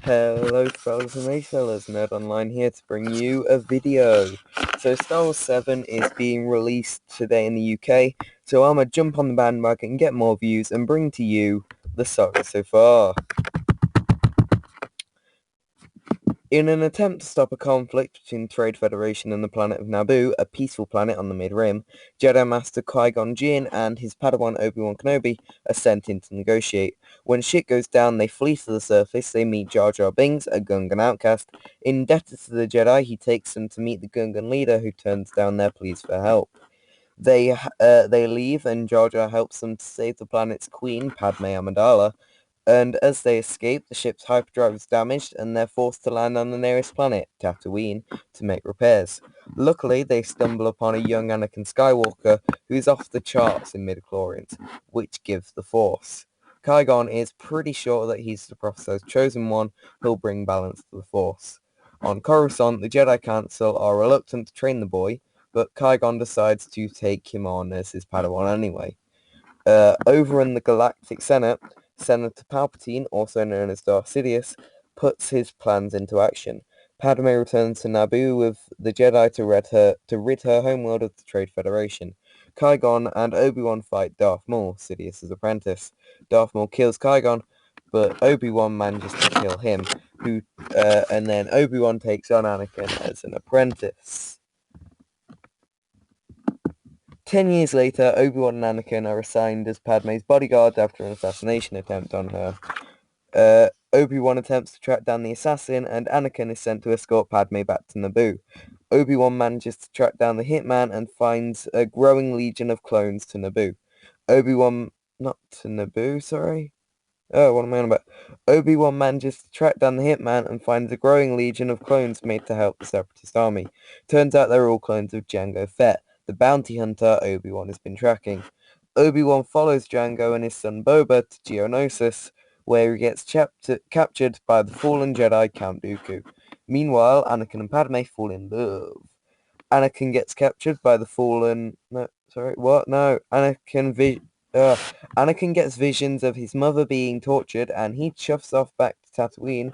Hello fellas and resellers, Nerd Online here to bring you a video. So Star Wars 7 is being released today in the UK, so I'm going to jump on the bandwagon, get more views, and bring to you the saga so far. In an attempt to stop a conflict between the Trade Federation and the planet of Naboo, a peaceful planet on the Mid-Rim, Jedi Master Qui-Gon Jinn and his Padawan Obi-Wan Kenobi are sent in to negotiate. When shit goes down, they flee to the surface. They meet Jar Jar Binks, a Gungan outcast. Indebted to the Jedi, he takes them to meet the Gungan leader, who turns down their pleas for help. They leave, and Jar Jar helps them to save the planet's queen, Padme Amidala. And as they escape, the ship's hyperdrive is damaged, and they're forced to land on the nearest planet, Tatooine, to make repairs. Luckily, they stumble upon a young Anakin Skywalker who's off the charts in midichlorians, which gives the Force. Qui-Gon is pretty sure that he's the Prophet's chosen one who'll bring balance to the Force. On Coruscant, the Jedi Council are reluctant to train the boy, but Qui-Gon decides to take him on as his Padawan anyway. Over in the Galactic Senate, Senator Palpatine, also known as Darth Sidious, puts his plans into action. Padme returns to Naboo with the Jedi to rid her homeworld of the Trade Federation. Qui-Gon and Obi-Wan fight Darth Maul, Sidious's apprentice. Darth Maul kills Qui-Gon, but Obi-Wan manages to kill him, and then Obi-Wan takes on Anakin as an apprentice. 10 years later, Obi-Wan and Anakin are assigned as Padme's bodyguards after an assassination attempt on her. Obi-Wan attempts to track down the assassin, and Anakin is sent to escort Padme back to Naboo. Obi-Wan manages to track down the hitman and finds a growing legion of clones to Naboo. Obi-Wan manages to track down the hitman and finds a growing legion of clones made to help the Separatist army. Turns out they're all clones of Jango Fett, the bounty hunter Obi-Wan has been tracking. Obi-Wan follows Jango and his son Boba to Geonosis, where he gets captured by the fallen Jedi Count Dooku. Meanwhile, Anakin and Padme fall in love. Anakin gets captured by the fallen... Anakin gets visions of his mother being tortured, and he chuffs off back to Tatooine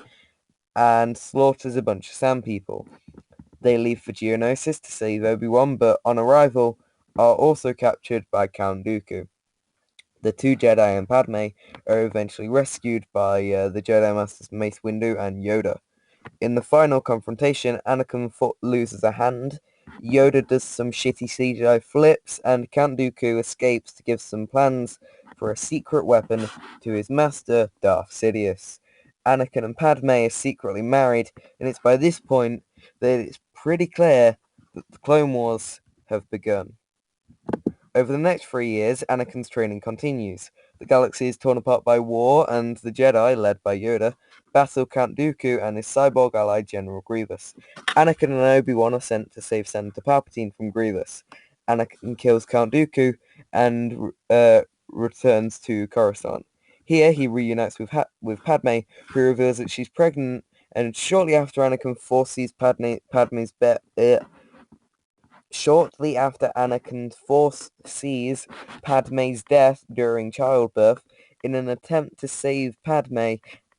and slaughters a bunch of sand people. They leave for Geonosis to save Obi-Wan, but on arrival are also captured by Count Dooku. The two Jedi and Padme are eventually rescued by the Jedi Masters Mace Windu and Yoda. In the final confrontation, Anakin loses a hand, Yoda does some shitty CGI flips, and Count Dooku escapes to give some plans for a secret weapon to his master, Darth Sidious. Anakin and Padme are secretly married, and it's by this point that it's pretty clear that the Clone Wars have begun. Over the next 3 years, Anakin's training continues. The galaxy is torn apart by war, and the Jedi, led by Yoda, battle Count Dooku and his cyborg ally General Grievous. Anakin and Obi-Wan are sent to save Senator Palpatine from Grievous. Anakin kills Count Dooku and returns to Coruscant. Here, he reunites with Padme, who reveals that she's pregnant, and shortly after Anakin foresees Padme's death during childbirth, in an attempt to save Padme,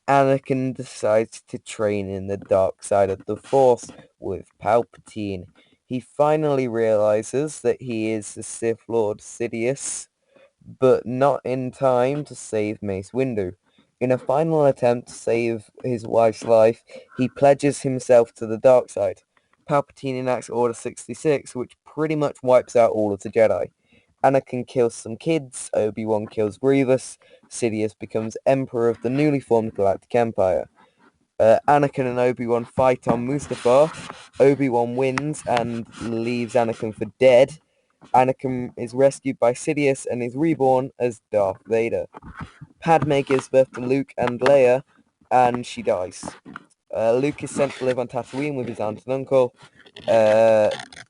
Anakin decides to train in the dark side of the Force with Palpatine. He finally realizes that he is the Sith Lord Sidious, but not in time to save Mace Windu. In a final attempt to save his wife's life, he pledges himself to the dark side. Palpatine enacts Order 66, which pretty much wipes out all of the Jedi. Anakin kills some kids, Obi-Wan kills Grievous, Sidious becomes Emperor of the newly formed Galactic Empire. Anakin and Obi-Wan fight on Mustafar. Obi-Wan wins and leaves Anakin for dead. Anakin is rescued by Sidious and is reborn as Darth Vader. Padme gives birth to Luke and Leia, and she dies. Luke is sent to live on Tatooine with his aunt and uncle,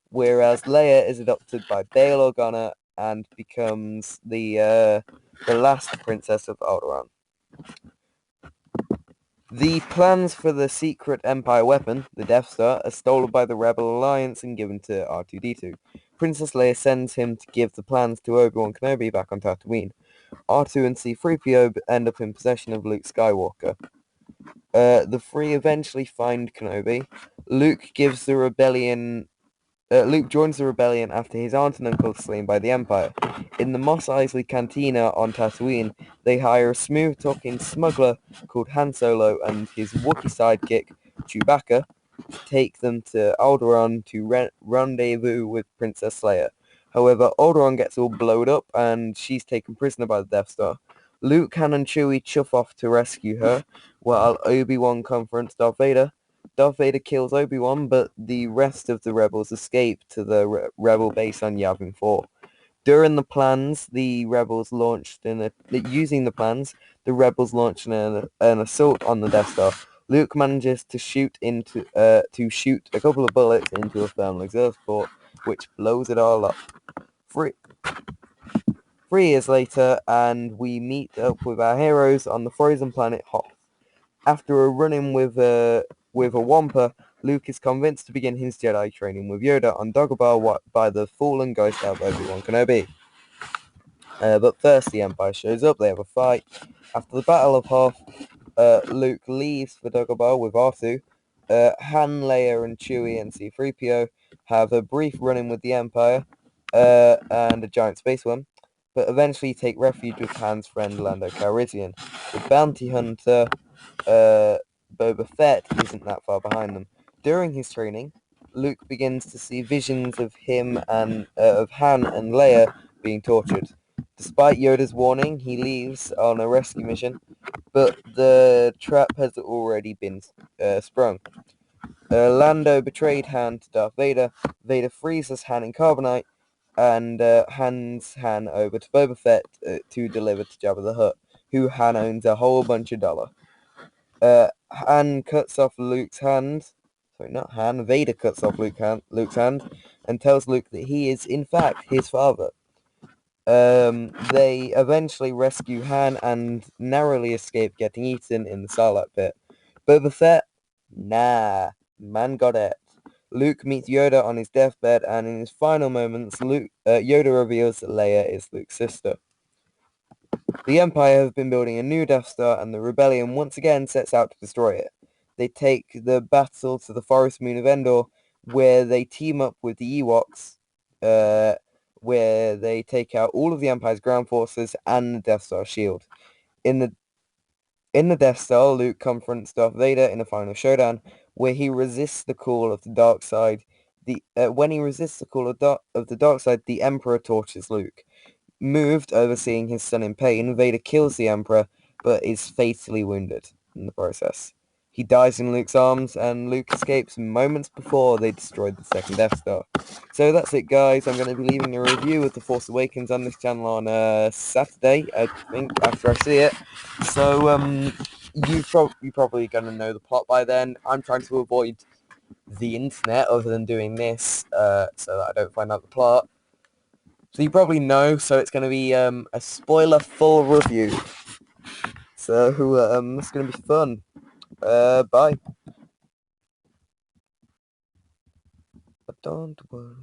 whereas Leia is adopted by Bail Organa and becomes the last princess of Alderaan. The plans for the secret Empire weapon, the Death Star, are stolen by the Rebel Alliance and given to R2-D2. Princess Leia sends him to give the plans to Obi-Wan Kenobi back on Tatooine. R2 and C-3PO end up in possession of Luke Skywalker. The three eventually find Kenobi. Luke gives the rebellion Luke joins the rebellion after his aunt and uncle are slain by the Empire. In the Mos Eisley Cantina on Tatooine, they hire a smooth-talking smuggler called Han Solo and his Wookiee sidekick, Chewbacca, to take them to Alderaan to rendezvous with Princess Leia. However, Alderaan gets all blowed up and she's taken prisoner by the Death Star. Luke, Han, and Chewie chuff off to rescue her, while Obi-Wan confronts Darth Vader. Darth Vader kills Obi-Wan, but the rest of the rebels escape to the rebel base on Yavin 4. During the plans, the rebels launched using the plans, the rebels launched an assault on the Death Star. Luke manages to shoot a couple of bullets into a thermal exhaust port, which blows it all up. 3 years later, and we meet up with our heroes on the frozen planet Hoth. After a run-in with a Wampa, Luke is convinced to begin his Jedi training with Yoda on Dagobah by the fallen ghost of Obi-Wan Kenobi. But first, the Empire shows up. They have a fight. After the Battle of Hoth, Luke leaves for Dagobah with R2. Han, Leia, and Chewie and C-3PO have a brief run-in with the Empire and a giant space one, but eventually take refuge with Han's friend Lando Calrissian. The bounty hunter Boba Fett isn't that far behind them. During his training, Luke begins to see visions of him and of Han and Leia being tortured. Despite Yoda's warning, he leaves on a rescue mission, but the trap has already been sprung. Lando betrayed Han to Darth Vader. Vader freezes Han in carbonite and hands Han over to Boba Fett to deliver to Jabba the Hutt, who Han owns a whole bunch of dollar. Han cuts off Luke's hand. Sorry, not Han. Vader cuts off Luke's hand and tells Luke that he is, in fact, his father. They eventually rescue Han and narrowly escape getting eaten in the Sarlacc pit. Boba Fett? Nah. Man got it. Luke meets Yoda on his deathbed, and in his final moments, Yoda reveals that Leia is Luke's sister. The Empire have been building a new Death Star, and the Rebellion once again sets out to destroy it. They take the battle to the forest moon of Endor, where they team up with the Ewoks, where they take out all of the Empire's ground forces and the Death Star shield. In the Death Star, Luke confronts Darth Vader in a final showdown, where he resists the call of the dark side. When he resists the call of the dark side, the Emperor tortures Luke. Moved, overseeing his son in pain, Vader kills the Emperor, but is fatally wounded in the process. He dies in Luke's arms, and Luke escapes moments before they destroyed the second Death Star. So that's it, guys. I'm going to be leaving a review of The Force Awakens on this channel on Saturday, I think, after I see it. So you're probably going to know the plot by then. I'm trying to avoid the internet other than doing this so that I don't find out the plot. So you probably know, so it's going to be a spoiler-full review. So it's going to be fun. Bye. But don't worry.